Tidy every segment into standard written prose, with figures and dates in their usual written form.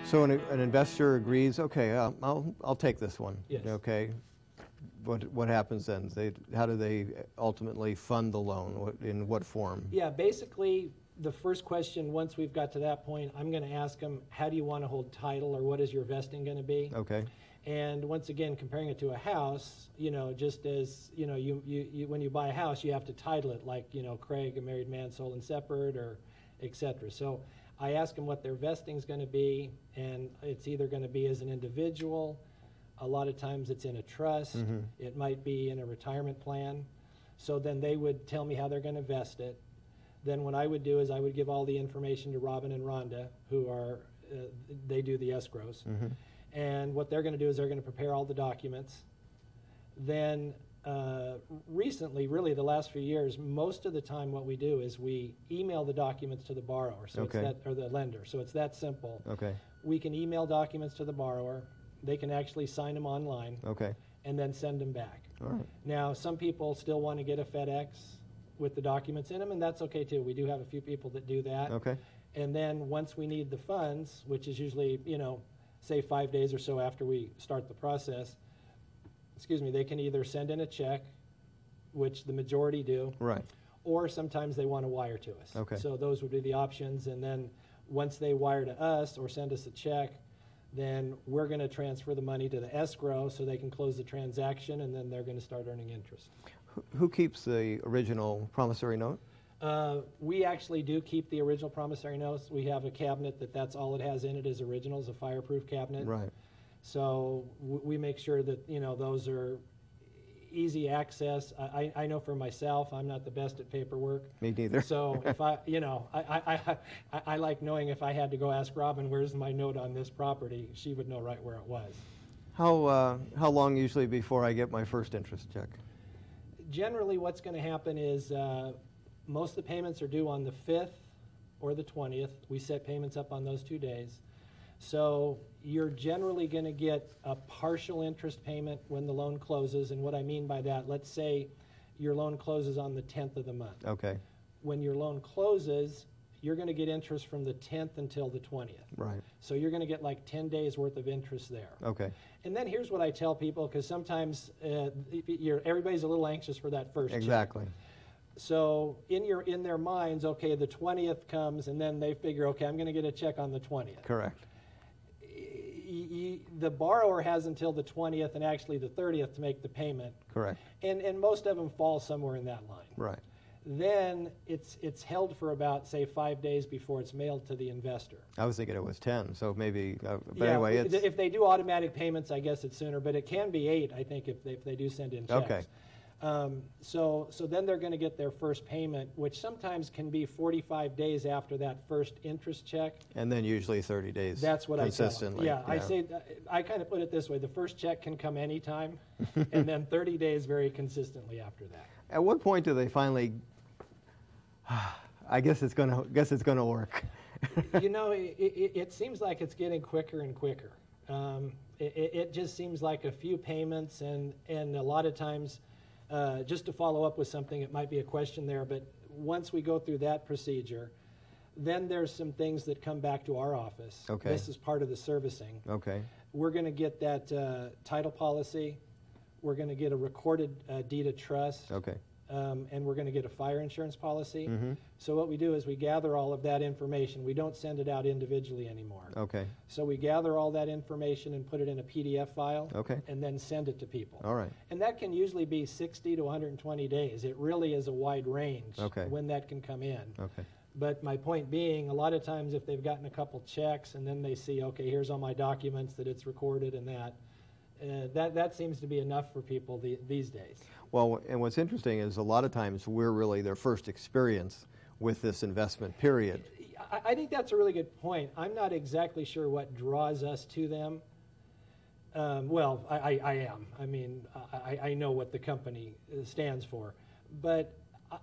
So an investor agrees, okay, I'll take this one. Yes. Okay. What happens then? How do they ultimately fund the loan? In what form? Yeah, basically, the first question, once we've got to that point, I'm going to ask them, how do you want to hold title, or what is your vesting going to be? Okay. And once again, comparing it to a house, just as, you when you buy a house, you have to title it, like, Craig, a married man, sole and separate, or et cetera. So I ask them what their vesting is going to be, and it's either going to be as an individual. A lot of times it's in a trust. Mm-hmm. It might be in a retirement plan. So then they would tell me how they're going to vest it. Then what I would do is I would give all the information to Robin and Rhonda, who are, they do the escrows. Mm-hmm. And what they're going to do is they're going to prepare all the documents. Then recently, really the last few years, most of the time what we do is we email the documents to the borrower, so Okay. or the lender. So it's that simple. Okay. We can email documents to the borrower. They can actually sign them online. Okay. And then send them back. All right. Now, some people still want to get a FedEx with the documents in them, and that's okay too. We do have a few people that do that. Okay. And then once we need the funds, which is usually, say 5 days or so after we start the process, they can either send in a check, which the majority do, Right. or sometimes they want to wire to us. Okay. So those would be the options. And then once they wire to us or send us a check, then we're going to transfer the money to the escrow so they can close the transaction, and then they're going to start earning interest. Who keeps the original promissory note? We actually do keep the original promissory notes. We have a cabinet that's all it has in it is originals, a fireproof cabinet. Right. So we make sure that those are easy access. I know for myself, I'm not the best at paperwork. Me neither. So if I like knowing if I had to go ask Robin, where's my note on this property, she would know right where it was. How long usually before I get my first interest check? Generally, what's going to happen is most of the payments are due on the 5th or the 20th. We set payments up on those 2 days. So you're generally going to get a partial interest payment when the loan closes. And what I mean by that, let's say your loan closes on the 10th of the month. Okay. When your loan closes, you're going to get interest from the 10th until the 20th. Right. So you're going to get like 10 days worth of interest there. Okay. And then here's what I tell people, because sometimes everybody's a little anxious for that first check. Exactly. So in their minds, okay, the 20th comes, and then they figure, okay, I'm going to get a check on the 20th. Correct. The borrower has until the 20th and actually the 30th to make the payment. Correct. And most of them fall somewhere in that line. Right. Then it's held for about, say, 5 days before it's mailed to the investor. I was thinking it was 10, so maybe, but yeah, anyway, it's... If they do automatic payments, I guess it's sooner, but it can be 8, I think, if they do send in checks. Okay. So then they're going to get their first payment, which sometimes can be 45 days after that first interest check. And then usually 30 days. That's what consistently. I tell them. Yeah, I kind of put it this way: the first check can come anytime, and then 30 days very consistently after that. At what point do they finally? I guess it's going to work. It seems like it's getting quicker and quicker. It just seems like a few payments, and a lot of times. Just to follow up with something, it might be a question there, but once we go through that procedure, then there's some things that come back to our office. Okay. This is part of the servicing. Okay. We're going to get that title policy. We're going to get a recorded deed of trust. Okay. And we're going to get a fire insurance policy. Mm-hmm. So what we do is we gather all of that information. We don't send it out individually anymore. Okay. So we gather all that information and put it in a PDF file. Okay. And then send it to people. All right. And that can usually be 60 to 120 days. It really is a wide range when that can come in. Okay. But my point being, a lot of times if they've gotten a couple checks and then they see, okay, here's all my documents that it's recorded and that seems to be enough for people these days. Well, and what's interesting is a lot of times we're really their first experience with this investment period. I think that's a really good point. I'm not exactly sure what draws us to them. Well, I am. I mean, I know what the company stands for. But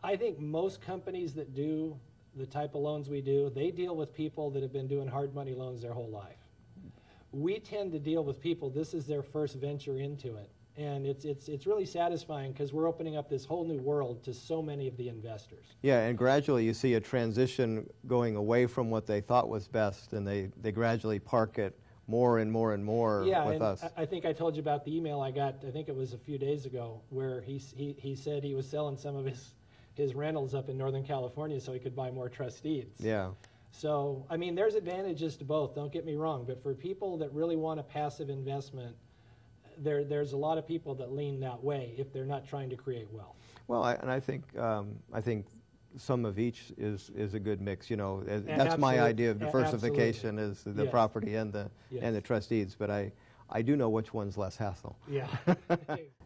I think most companies that do the type of loans we do, they deal with people that have been doing hard money loans their whole life. We tend to deal with people, this is their first venture into it. And it's really satisfying because we're opening up this whole new world to so many of the investors. Yeah, and gradually you see a transition going away from what they thought was best, and they gradually park it more and more and more with us. I think I told you about the email I got, I think it was a few days ago, where he said he was selling some of his rentals up in Northern California so he could buy more trust deeds. Yeah. So, I mean, there's advantages to both, don't get me wrong, but for people that really want a passive investment, there's a lot of people that lean that way if they're not trying to create wealth. Well, I think some of each is a good mix. You know, that's my Absolute- idea of diversification absolutely. is the property and the Yes. trust deeds. But I do know which one's less hassle. Yeah.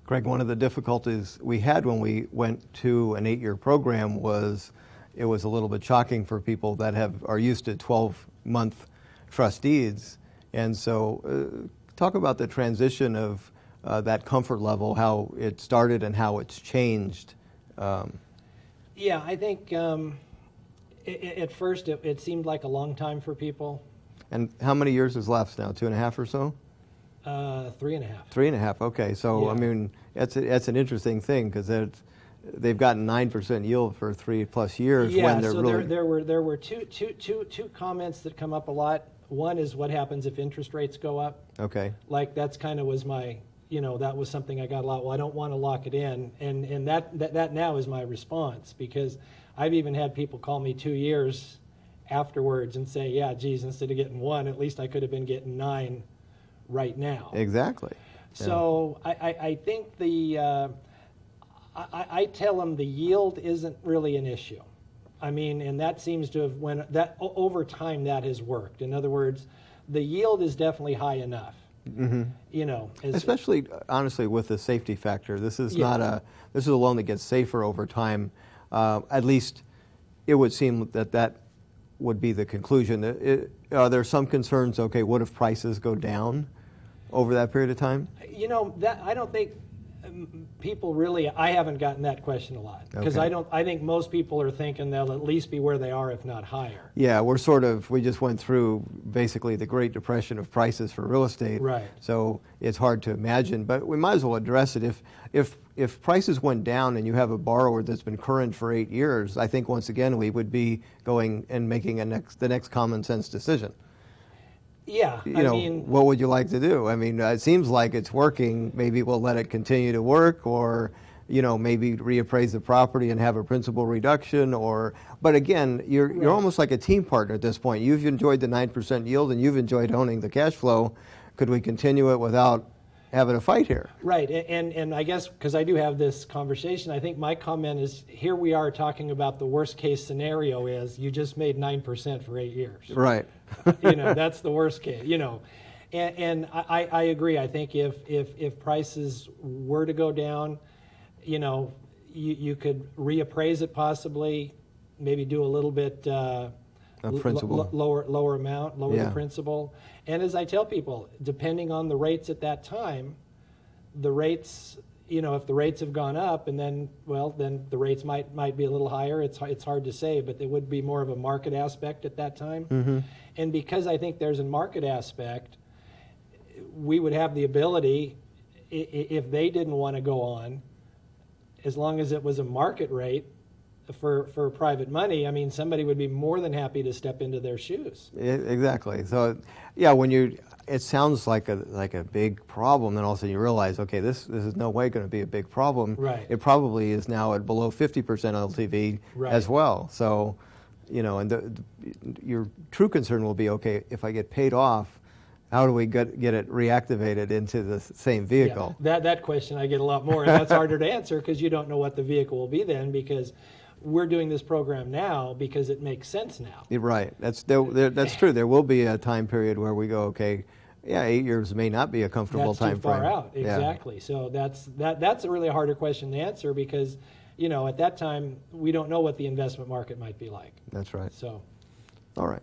Craig, one of the difficulties we had when we went to an 8-year program was it was a little bit shocking for people that are used to 12-month trust deeds, and so. Talk about the transition of that comfort level, how it started and how it's changed. Yeah, I think at first it seemed like a long time for people. And how many years is left now? 2.5 or so? 3.5. 3.5. Okay, so Yeah. I mean, that's an interesting thing because they've gotten 9% yield for 3+ years. Yeah, when they're so really there were two comments that come up a lot. One is what happens if interest rates go up. okay. Like that's kind of was my, that was something I got a lot. Well, I don't want to lock it in, and that now is my response, because I've even had people call me 2 years afterwards and say, yeah, geez, instead of getting 1, at least I could have been getting 9 right now. Exactly. So I think I tell them the yield isn't really an issue. I mean, and that seems to have over time that has worked. In other words, the yield is definitely high enough. Mm-hmm. Especially honestly with the safety factor. This is this is a loan that gets safer over time. At least it would seem that would be the conclusion. Are there some concerns? Okay, what if prices go down over that period of time? That I don't think people really. I haven't gotten that question a lot because Okay. I think most people are thinking they'll at least be where they are, if not higher. Yeah, we just went through basically the Great Depression of prices for real estate. Right. So it's hard to imagine, but we might as well address it. If prices went down and you have a borrower that's been current for 8 years, I think once again we would be going and making the next common sense decision. Yeah, What would you like to do? I mean, it seems like it's working. Maybe we'll let it continue to work, or maybe reappraise the property and have a principal reduction. But again, you're almost like a team partner at this point. You've enjoyed the 9% yield, and you've enjoyed owning the cash flow. Could we continue it without having a fight here? Right, and I guess because I do have this conversation, I think my comment is here we are talking about the worst case scenario is you just made 9% for 8 years. Right. That's the worst case. And I agree. I think if prices were to go down, you could reappraise it possibly, maybe do a little bit Principal. lower amount, lower Yeah. the principal. And as I tell people, depending on the rates at that time, the rates, if the rates have gone up, and then the rates might be a little higher. It's hard to say, but there would be more of a market aspect at that time. Mm-hmm. And because I think there's a market aspect, we would have the ability, if they didn't want to go on, as long as it was a market rate for private money, I mean, somebody would be more than happy to step into their shoes. Exactly. So, yeah, it sounds like a big problem, then all of a sudden you realize, okay, this is no way going to be a big problem. Right. It probably is now at below 50% LTV as well. So, and your true concern will be, okay, if I get paid off, how do we get it reactivated into the same vehicle? Yeah, that question I get a lot more, and that's harder to answer because you don't know what the vehicle will be then, because we're doing this program now because it makes sense now. You're right. That's true. There will be a time period where we go, okay, yeah, 8 years may not be a comfortable That's time too far frame. out. Exactly. Yeah. So that's a really harder question to answer because, at that time we don't know what the investment market might be like. That's right. So, all right.